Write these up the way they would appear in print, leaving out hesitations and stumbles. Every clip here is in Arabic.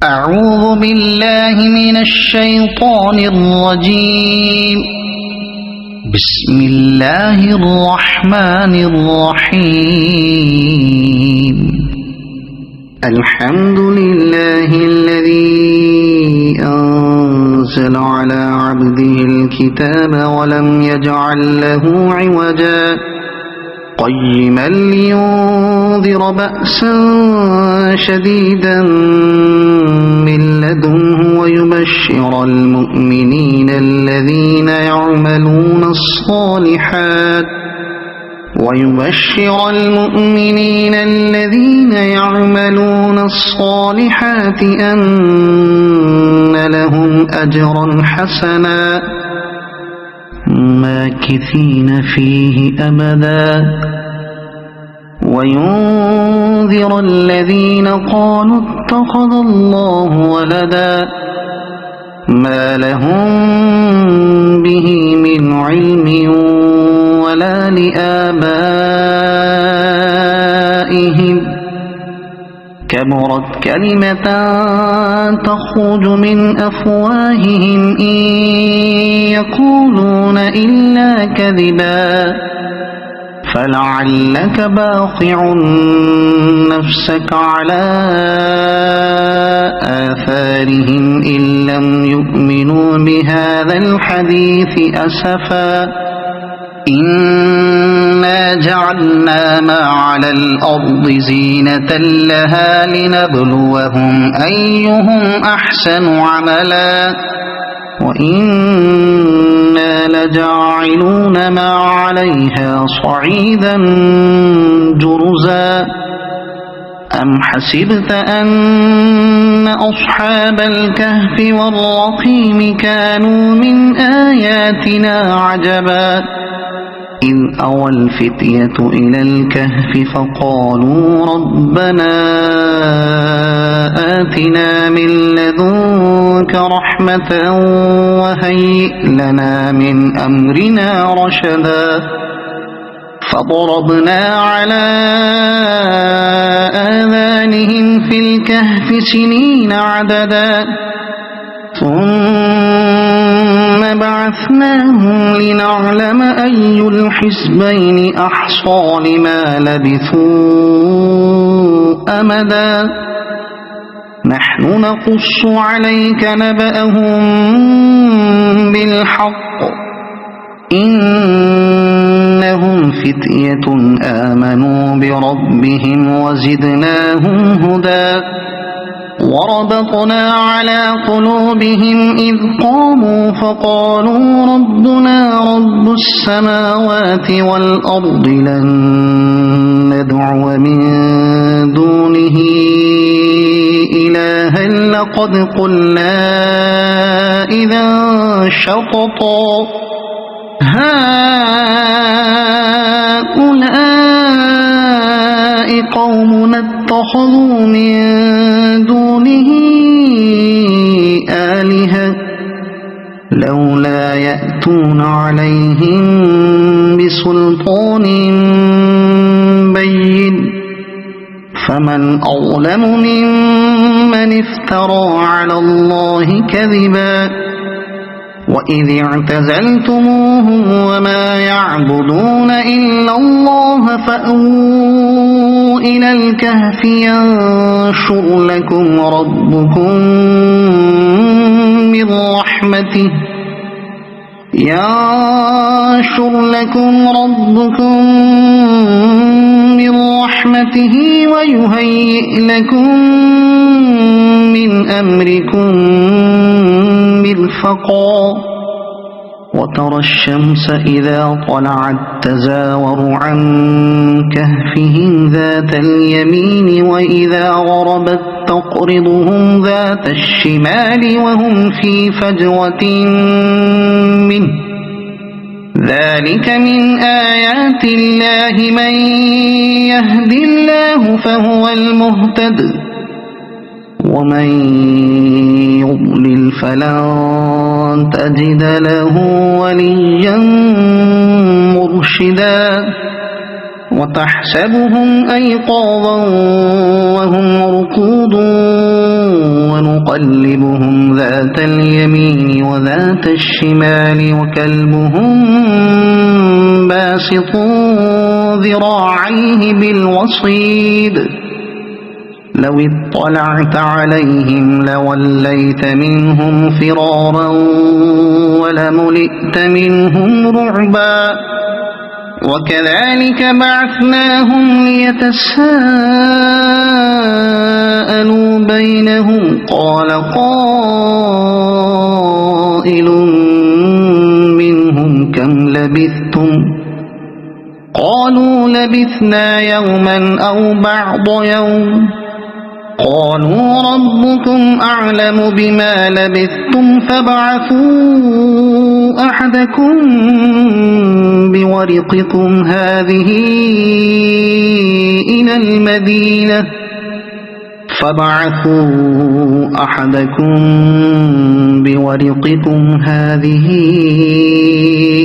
أعوذ بالله من الشيطان الرجيم. بسم الله الرحمن الرحيم. الحمد لله الذي أنزل على عبده الكتاب ولم يجعل له عوجا قيما لينذر بأسا شديدا من لدنه ويبشر المؤمنين الذين يعملون الصالحات أن لهم أجرا حسنا ماكثين فيه أبدا وينذر الذين قالوا اتخذ الله ولدا ما لهم به من علم ولا لآبائهم كبرت كلمة تخرج من أفواههم إن يقولون إلا كذبا فلعلك باخع نفسك على آثارهم إن لم يؤمنوا بهذا الحديث أسفا إنا جعلنا ما على الأرض زينة لها لنبلوهم أيهم أحسن عملا وإنا لجاعلون ما عليها صعيدا جرزا أم حسبت أن أصحاب الكهف والرقيم كانوا من آياتنا عجبا إذ أوى الفتية إلى الكهف فقالوا ربنا آتنا من لدنك رحمة وهيئ لنا من أمرنا رشدا فضربنا على آذانهم في الكهف سنين عددا ثم بعثناهم لنعلم أي الحزبين أحصى لما لبثوا أمدا نحن نقص عليك نبأهم بالحق إنهم فتية آمنوا بربهم وزدناهم هدى وربطنا على قلوبهم إذ قاموا فقالوا ربنا رب السماوات والأرض لن ندعو من دونه إلها لقد قلنا إذا شططا هؤلاء قومنا اتخذوا من دونه آلهة لولا يأتون عليهم بسلطان بين فمن أظلم ممن افترى على الله كذبا وإذ اعتزلتموهم وما يعبدون إلا الله فأووا إلى الكهف ينشر لكم ربكم من رحمته ويهيئ لكم من أمركم مرفقا وترى الشمس إذا طلعت تزاور عن كهفهم ذات اليمين وإذا غربت تقرضهم ذات الشمال وهم في فجوة منه ذلك من آيات الله من يهد الله فهو المهتد ومن يضلل فلن تجد له وليا مرشدا وتحسبهم أيقاظا وهم رقود ونقلبهم ذات اليمين وذات الشمال وكلبهم باسط ذراعيه بالوصيد لو اطلعت عليهم لوليت منهم فرارا ولملئت منهم رعبا وكذلك بعثناهم ليتساءلوا بينهم قال قائل منهم كم لبثتم قالوا لبثنا يوما أو بعض يوم قالوا ربكم أعلم بما لبثتم فابعثوا أحدكم بورقكم هذه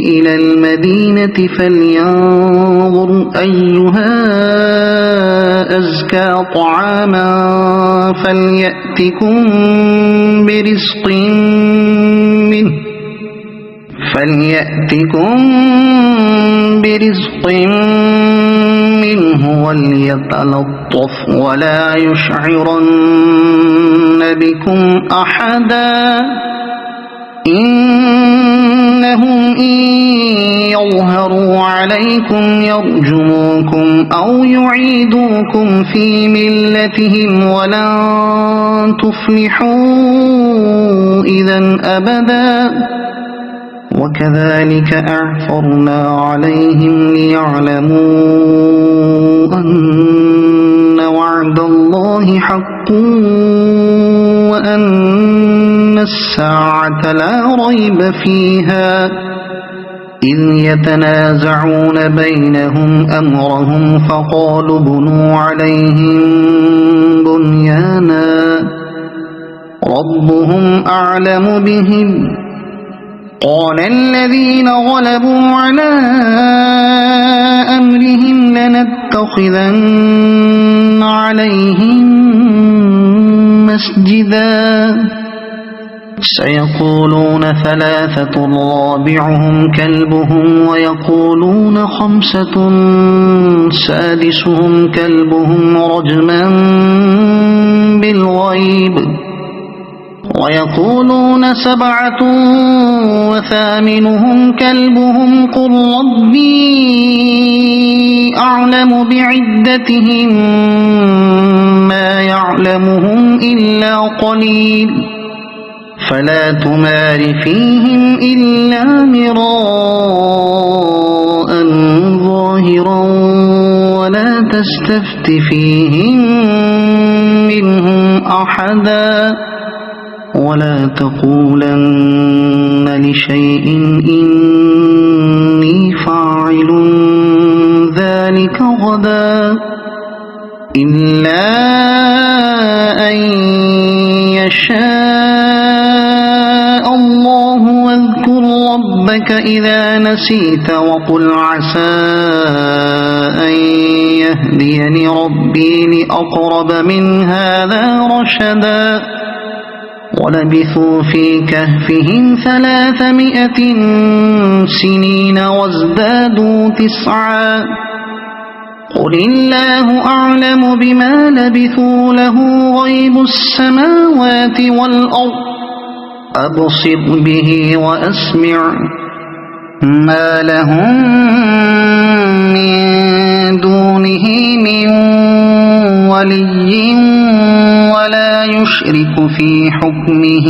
إلى المدينة فلينظر أيها أزكى طعاما فليأتكم برزق منه وليتلطف ولا يشعرن بكم أحدا إنهم إن يظهروا عليكم يرجموكم أو يعيدوكم في ملتهم ولن تفلحوا إذا أبدا وكذلك أعثرنا عليهم ليعلموا أن وعد الله حق وأن الساعة لا ريب فيها إذ يتنازعون بينهم أمرهم فقالوا بنوا عليهم بنيانا ربهم أعلم بهم قال الذين غلبوا على أمرهم لنتخذن عليهم مسجدا سيقولون ثلاثة رابعهم كلبهم ويقولون خمسة سادسهم كلبهم رجما بالغيب ويقولون سبعة وثامنهم كلبهم قل ربي أعلم بعدتهم ما يعلمهم إلا قليل فلا تمار فيهم إلا مراء ظاهرا ولا تستفت فيهم منهم أحدا ولا تقولن لشيء إني فاعل ذلك غدا إلا أن يشاء الله واذكر ربك إذا نسيت وقل عسى أن يهديني ربي لأقرب من هذا رشدا ولبثوا في كهفهم 300 سنين وازدادوا 9 قل الله أعلم بما لبثوا له غيب السماوات والأرض أبصر به وأسمع ما لهم من دونه من ولي ولا يشرك في حكمه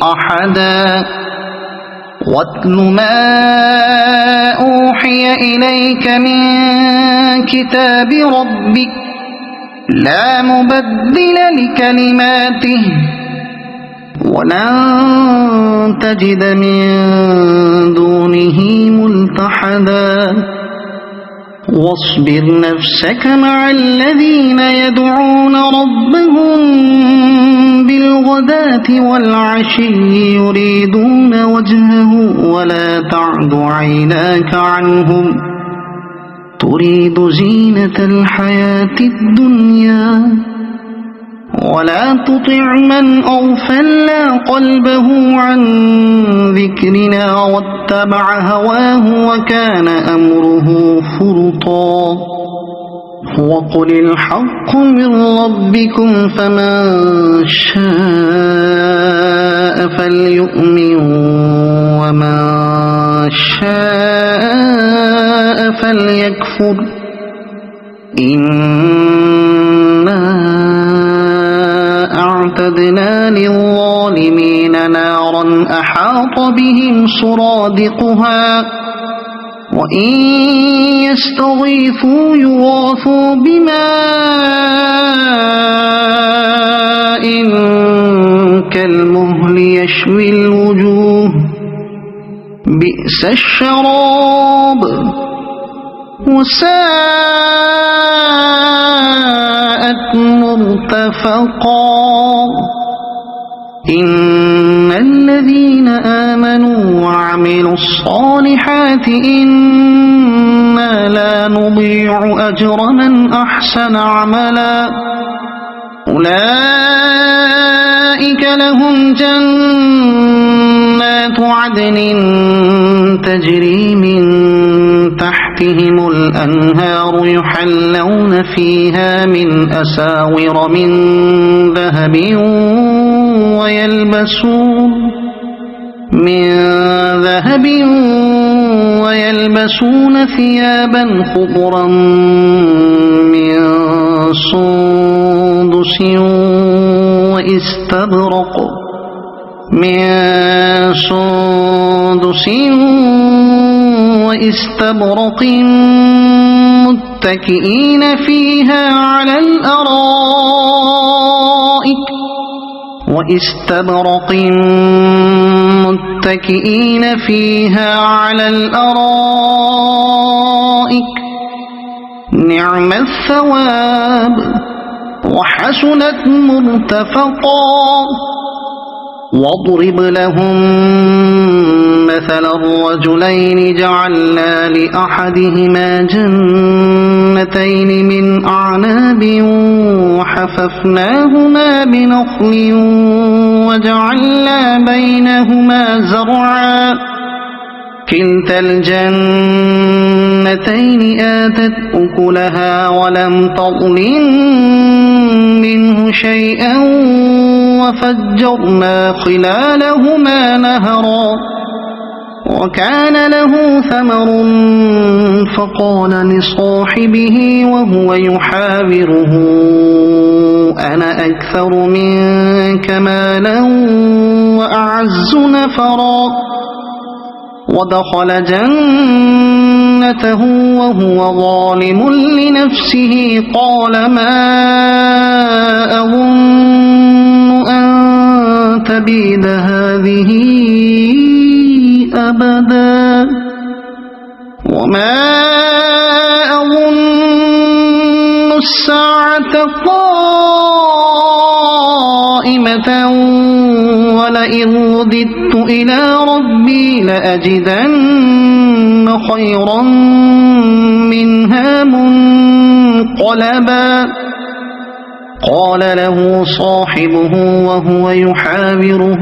أحدا واتل ما أوحي إليك من كتاب ربك لا مبدل لكلماته ولن تجد من دونه ملتحدا واصبر نفسك مع الذين يدعون ربهم بالغداة والعشي يريدون وجهه ولا تعد عيناك عنهم تريد زينة الحياة الدنيا ولا تطع من أغفلنا قلبه عن ذكرنا واتبع هواه وكان أمره فرطا وقل الحق من ربكم فمن شاء فليؤمن ومن شاء فليكفر إنا أعتدنا للظالمين نارا أحاط بهم سرادقها وإن يستغيثوا يغاثوا بماء كالمهل يشوي الوجوه بئس الشراب وساءت مرتفقا إن الذين آمنوا وعملوا الصالحات إنا لا نضيع أجر من أحسن عملا أولئك لهم جنات عدن تجري من تحتهم الأنهار يحلون فيها من أساور من ذهب ويلبسون ثيابا خضرا من سندس واستبرق متكئين فيها على الأرائك نعم الثواب وحسنت مرتفقا واضرب لهم مثل الرجلين جعلنا لأحدهما جنتين من أعناب وحففناهما بنخل وجعلنا بينهما زرعا كلتا الجنتين آتت أكلها ولم تظلم منه شيئا وفجرنا خلالهما نهرا وكان له ثمر فقال لصاحبه وهو يحاوره أنا أكثر منك مالا وأعز نفرا ودخل جنته وهو ظالم لنفسه قال ما أظن أن تبيد هذه أبدا وما أظن الساعة قائمة ولئن رددت إلى ربي لأجدن خيرا منها منقلبا قال له صاحبه وهو يحاوره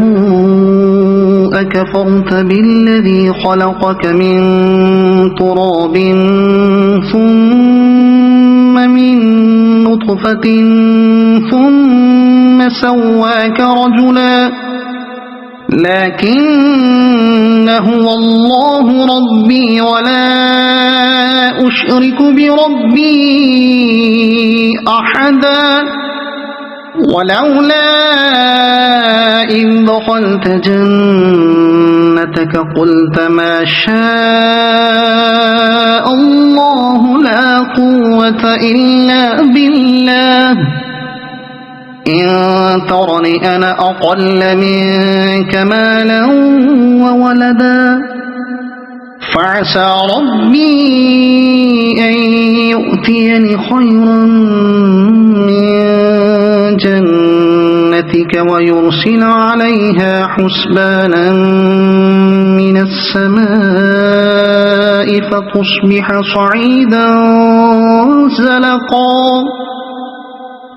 أكفرت بالذي خلقك من تراب ثم من نطفة ثم سواك رجلا لكن هو الله ربي ولا أشرك بربي أحدا ولولا إذ دخلت جنتك قلت ما شاء الله لا قوة إلا بالله إن ترني أنا أقل منك مالا وولدا فعسى ربي أن يؤتيني خيرا من جنتك ويرسل عليها حسبانا من السماء فتصبح صعيدا زلقا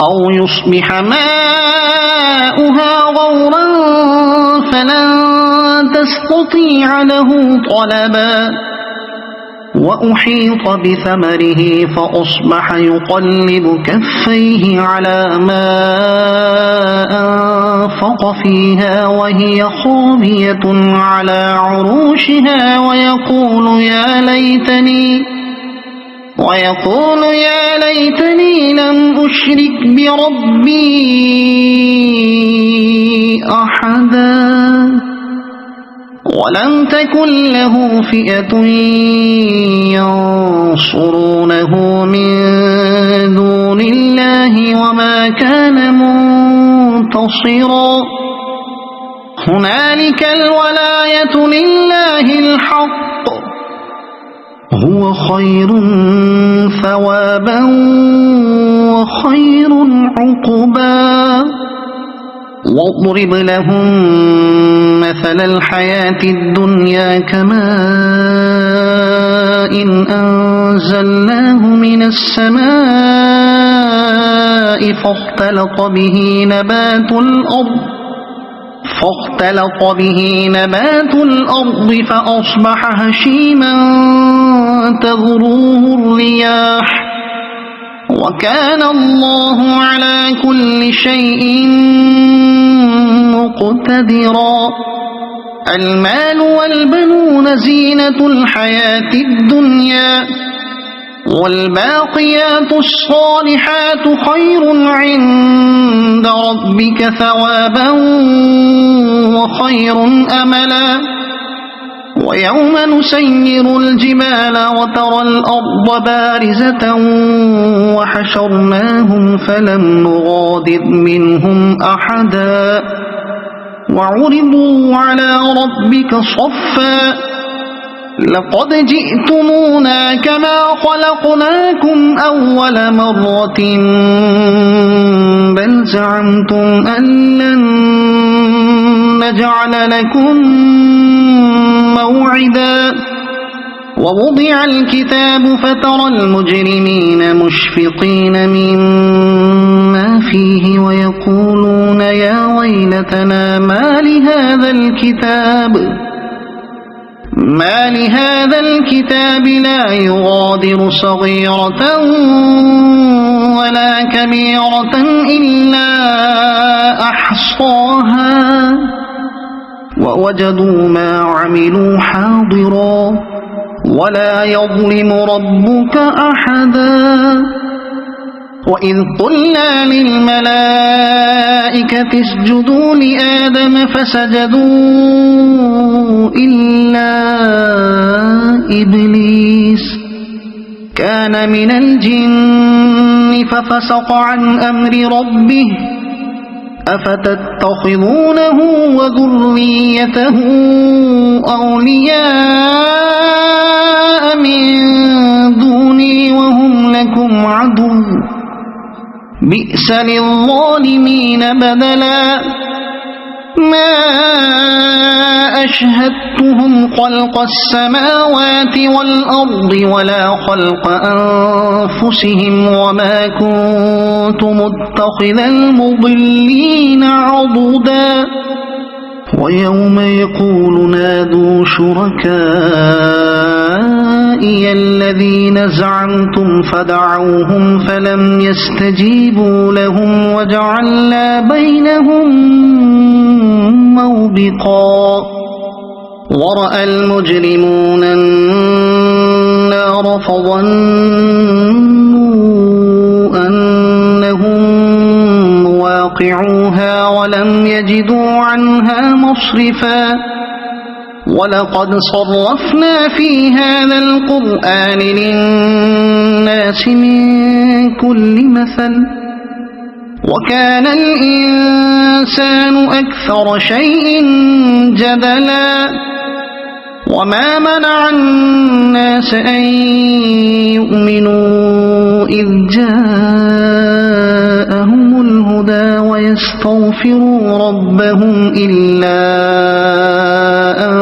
أو يصبح ماؤها غورا فلن تستطيع له طلبا وأحيط بثمره فأصبح يقلب كفيه على ما أنفق فيها وهي خاوية على عروشها ويقول يا ليتني لم أشرك بربي أحدا ولم تكن له فئة ينصرونه من دون الله وما كان منتصرا هنالك الولاية لله الحق هو خير ثوابا وخير عقبا واضرب لهم مثل الحياة الدنيا كماء أنزلناه من السماء فاختلط به نبات الأرض فأصبح هشيما تذروه الرياح وكان الله على كل شيء مقتدرا المال والبنون زينة الحياة الدنيا والباقيات الصالحات خير عند ربك ثوابا وخير أملا ويوم نسير الجبال وترى الأرض بارزة وحشرناهم فلم نغادر منهم أحدا وعرضوا على ربك صفا لقد جئتمونا كما خلقناكم أول مرة بل زعمتم أن لن نجعل لكم موعدا ووضع الكتاب فترى المجرمين مشفقين مما فيه ويقولون يا ويلتنا ما لهذا الكتاب لا يغادر صغيرة ولا كبيرة إلا أحصاها ووجدوا ما عملوا حاضرا ولا يظلم ربك أحدا وإذ قلنا للملائكة اسجدوا لآدم فسجدوا إلا إبليس كان من الجن ففسق عن أمر ربه أفتتخذونه وذريته أولياء من دوني وهم لكم عدو بئس للظالمين بدلا ما أشهدتهم خلق السماوات والأرض ولا خلق أنفسهم وما كنت متخذ المضلين عضدا ويوم يقول نادوا شركائي الذين زعمتم فدعوهم فلم يستجيبوا لهم وجعلنا بينهم موبقا ورأى المجرمون النار فظنوا أنهم مواقعوها ولم يجدوا عنها مصرفا ولقد صرفنا في هذا القرآن للناس من كل مثل وكان الإنسان أكثر شيء جدلا وما منع الناس أن يؤمنوا إذ جاءهم الهدى الهدى ويستغفروا ربهم إلا أن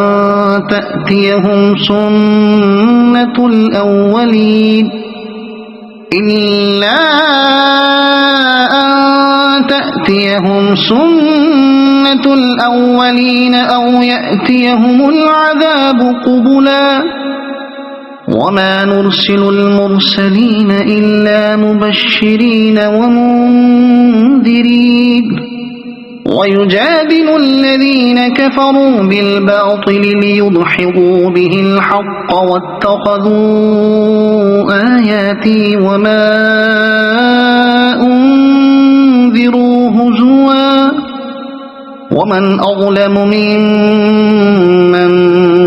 تأتيهم سنة الأولين أو يأتيهم العذاب قبلا وما نرسل المرسلين إلا مبشرين ومنذرين ويجادل الذين كفروا بالباطل ليدحضوا به الحق واتخذوا آياتي وما أنذروا هزوا ومن أظلم ممن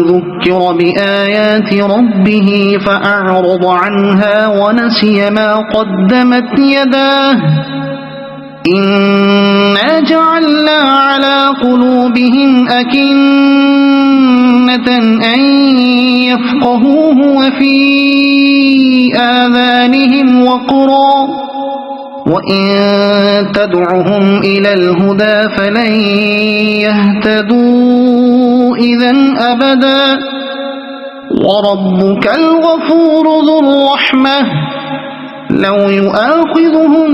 ذكر بآيات ربه فأعرض عنها ونسي ما قدمت يداه إنا جعلنا على قلوبهم أكنة أن يفقهوه وفي آذانهم وقرا وإن تدعهم إلى الهدى فلن يهتدوا إذا أبدا وربك الغفور ذو الرحمة لو يؤاخذهم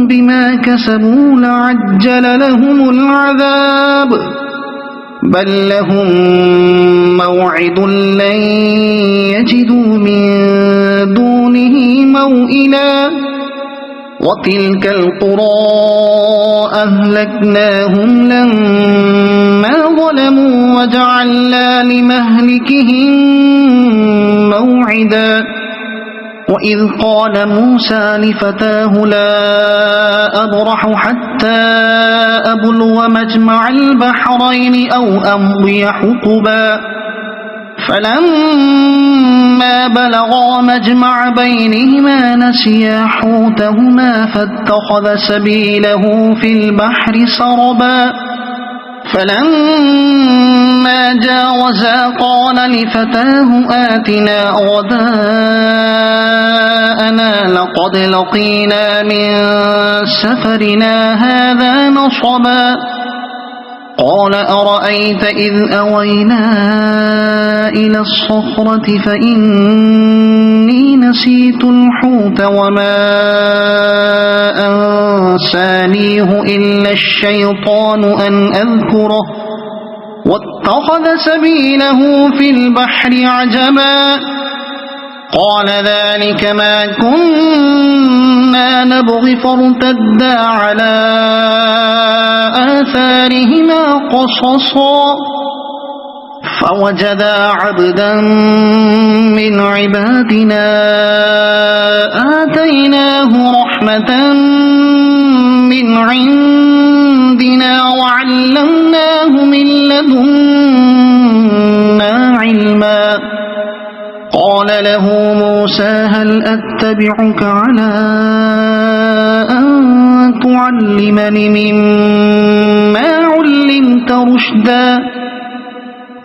بما كسبوا لعجل لهم العذاب بل لهم موعد لن يجدوا من دونه موئلا وتلك القرى أهلكناهم لما ظلموا وجعلنا لمهلكهم موعدا وإذ قال موسى لفتاه لا أبرح حتى أبلغ مجمع البحرين أو أمضي حقبا فلما بلغا مجمع بينهما نسيا حوتهما فاتخذ سبيله في البحر سربا فلما جاوزا قال لفتاه آتنا غداءنا لقد لقينا من سفرنا هذا نصبا قال أرأيت إذ أوينا إلى الصخرة فإني نسيت الحوت وما أنسانيه إلا الشيطان أن أذكره واتخذ سبيله في البحر عجبا قال ذلك ما كنا نبغي فارتدا على آثارهما قصصا فوجدا عبدا من عبادنا آتيناه رحمة من عندنا وعلمناه من لدنا علما قال له موسى هل أتبعك على أن تعلمني مما علمت رشدا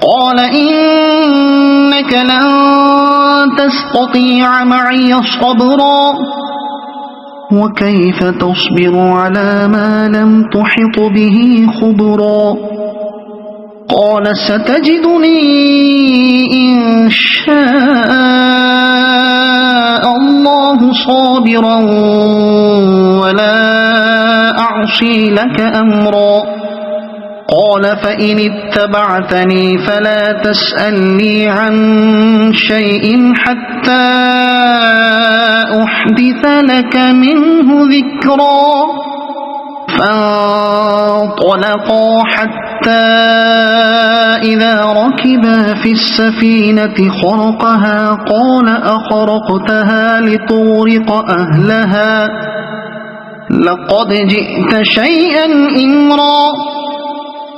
قال إنك لن تستطيع معي صبرا وكيف تصبر على ما لم تحط به خبرا قال ستجدني إن شاء الله صابرا ولا أعصي لك أمرا قال فإن اتبعتني فلا تسألني عن شيء حتى أحدث لك منه ذكرا فانطلقا حتى إذا ركبا في السفينة خرقها قال أخرقتها لتغرق أهلها لقد جئت شيئا إمرا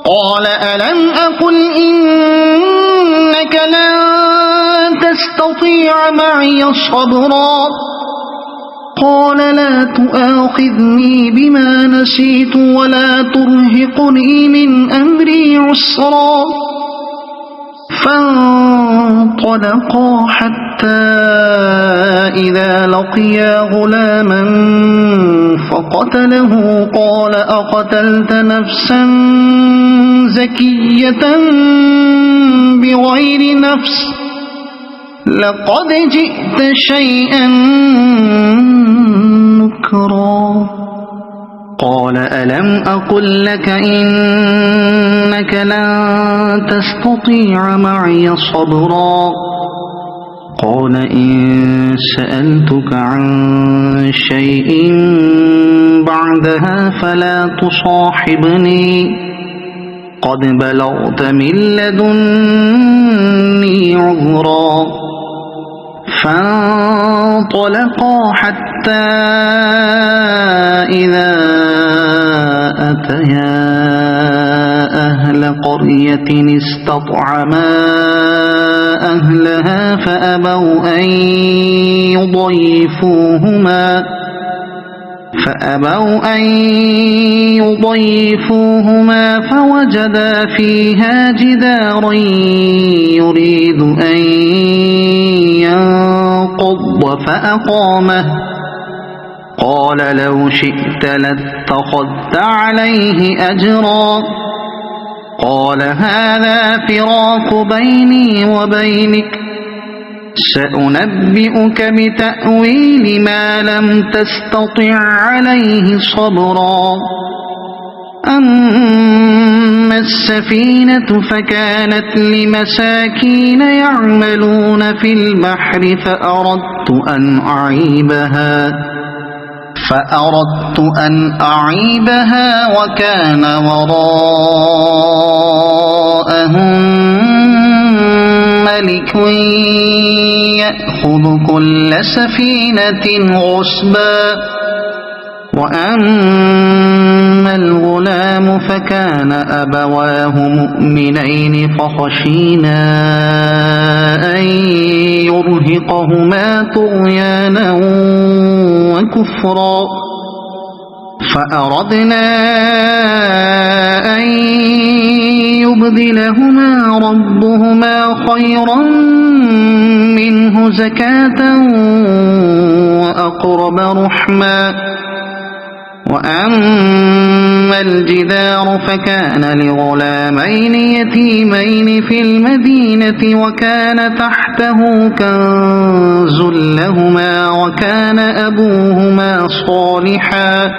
قال ألم أقل إنك لن تستطيع معي صبرا قال لا تؤاخذني بما نسيت ولا ترهقني من أمري عسرا فانطلقا فانطلقا حتى إذا لقيا غلاما فقتله قال أقتلت نفسا زكية بغير نفس لقد جئت شيئا نكرا قال ألم أقل لك إنك لن تستطيع معي صبرا قال إن سألتك عن شيء بعدها فلا تصاحبني قد بلغت من لدني عذرا فانطلقا حتى إذا أتيا أهل قرية استطعما أهلها فأبوا أن يضيفوهما فوجدا فيها جدارا يريد أن ينقض فأقامه قال لو شئت لاتخذت عليه أجرا قال هذا فراق بيني وبينك سأنبئك بتأويل ما لم تستطع عليه صبرا أما السفينة فكانت لمساكين يعملون في البحر فأردت أن أعيبها وكان وراءهم ملك يأخذ كل سفينة غصبا وأما الغلام فكان أبواه مؤمنين فخشينا أن يرهقهما طغيانا وكفرا فأردنا أن يبدلهما ربهما خيرا منه زكاة وأقرب رحما وأما الجدار فكان لغلامين يتيمين في المدينة وكان تحته كنز لهما وكان أبوهما صالحا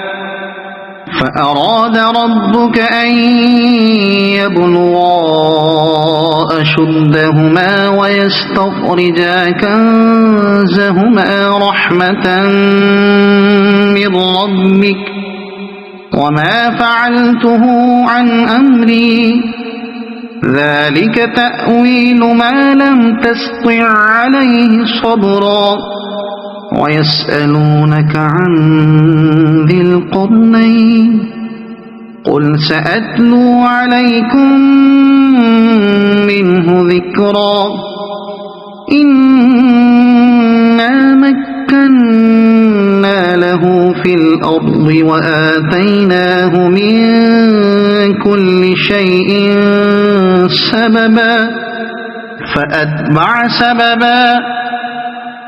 فأراد ربك أن يبلغا أشدهما ويستخرجا كنزهما رحمة من ربك وما فعلته عن أمري ذلك تأويل ما لم تسطع عليه صبرا ويسألونك عن ذي القرنين قل سأتلو عليكم منه ذكرا إنا مكنا له في الأرض وآتيناه من كل شيء سببا فأتبع سببا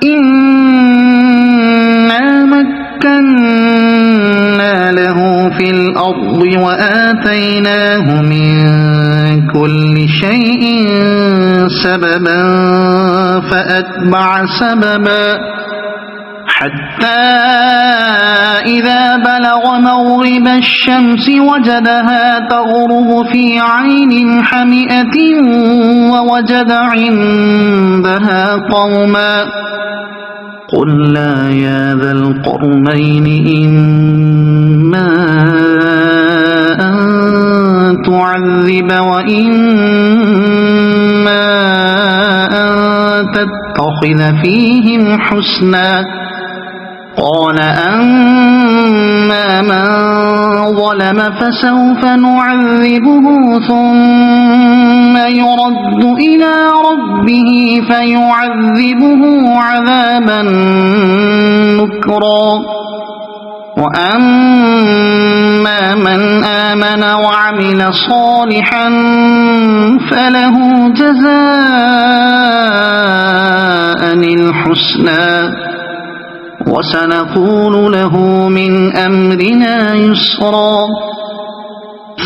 إنا مكنا له في الأرض وآتيناه من كل شيء سببا فأتبع سببا حتى إذا بلغ مغرب الشمس وجدها تغرب في عين حمئة ووجد عندها قوما قلنا يا ذا القرنين إما أن تعذب وإما أن تتخذ فيهم حسنا قال أما من ظلم فسوف نعذبه ثم يرد إلى ربه فيعذبه عذابا نكرا وأما من آمن وعمل صالحا فله جزاء الحسنى وسنقول له من أمرنا يسرا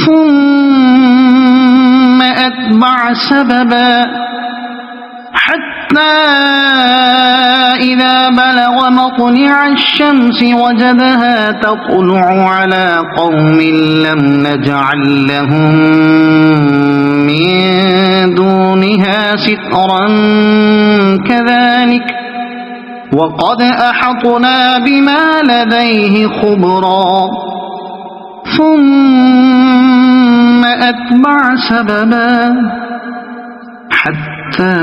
ثم أتبع سببا حتى إذا بلغ مطلع الشمس وجدها تطلع على قوم لم نجعل لهم من دونها سترا كذلك وقد أحطنا بما لديه خبرا ثم أتبع سببا حتى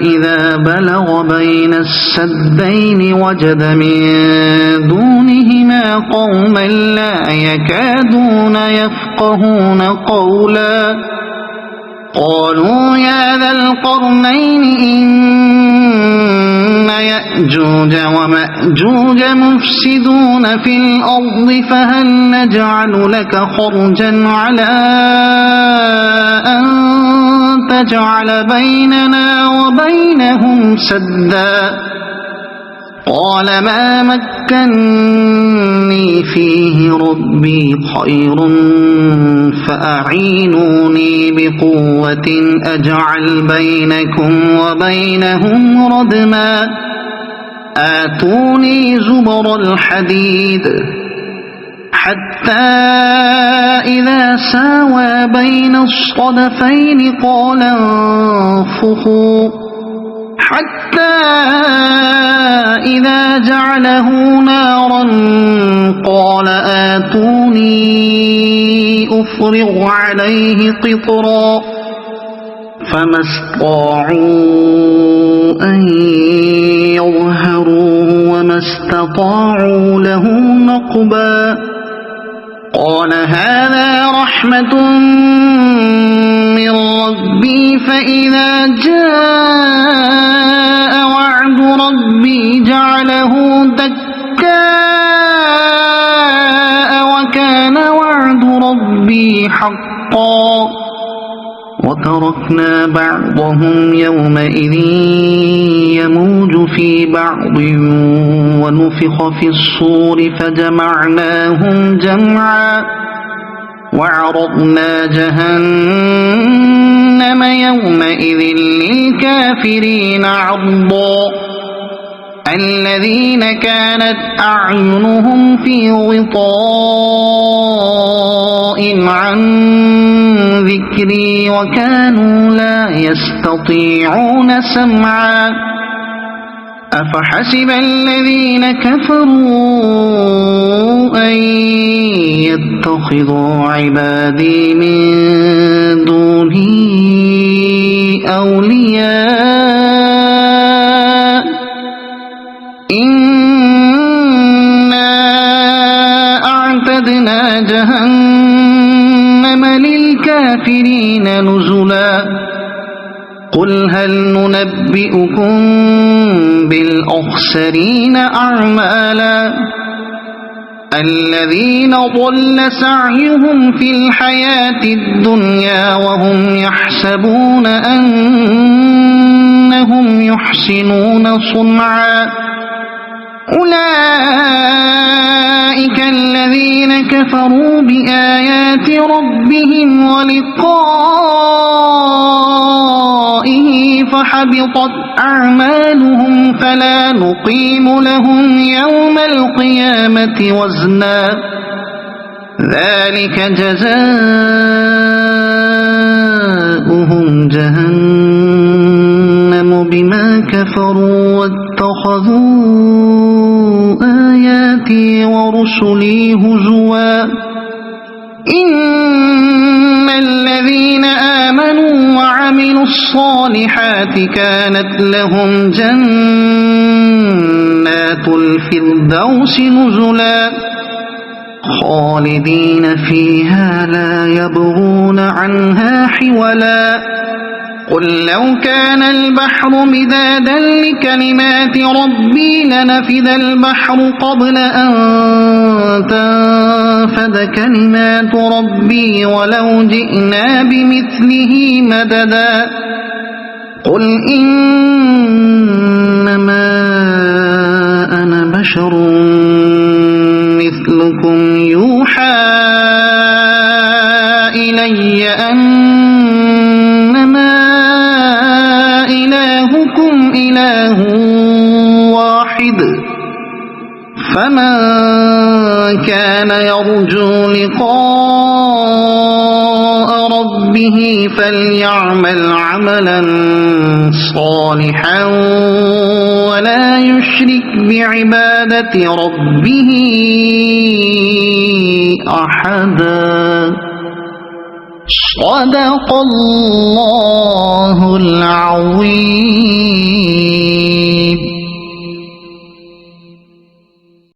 إذا بلغ بين السدين وجد من دونهما قوما لا يكادون يفقهون قولا قالوا يا ذا القرنين إن يأجوج ومأجوج مفسدون في الأرض فهل نجعل لك خرجا على أن تجعل بيننا وبينهم سدا قال ما مكني فيه ربي خير فأعينوني بقوة أجعل بينكم وبينهم ردما آتوني زبر الحديد حتى إذا ساوى بين الصدفين قال انفخوا حتى إذا جعله نارا قال آتوني أفرغ عليه قطرا فما استطاعوا أن يظهروه وما استطاعوا له نقبا قال هذا رحمة من ربي فإذا جاء وعد ربي جعله دكاء وكان وعد ربي حقا وتركنا بعضهم يومئذ يموج في بعض ونفخ في الصور فجمعناهم جمعا وعرضنا جهنم يومئذ للكافرين عرضا الذين كانت أعينهم في غطاء عن ذكري وكانوا لا يستطيعون سمعا أفحسب الذين كفروا أن يتخذوا عبادي من دوني أولياء إنا أعتدنا جهنم للكافرين نزلا قل هل ننبئكم بالأخسرين أعمالا الذين ضل سعيهم في الحياة الدنيا وهم يحسبون أنهم يحسنون صنعا أولئك الذين كفروا بآيات ربهم ولقائه فحبطت أعمالهم فلا نقيم لهم يوم القيامة وزنا ذلك جزاؤهم جهنم بما كفروا واتخذوا آياتي ورسلي هزوا إن الذين آمنوا وعملوا الصالحات كانت لهم جنات الفردوس نزلا خالدين فيها لا يبغون عنها حولا قل لو كان البحر مدادا لكلمات ربي لنفد البحر قبل أن تنفد كلمات ربي ولو جئنا بمثله مددا قل إنما أنا بشر مثلكم يوحى إلي أنما إلهكم إله واحد فمن كان يرجو لقاء ربه فليعمل عملا صالحا ولا يشرك بعبادة ربه أحدا. صدق الله العظيم.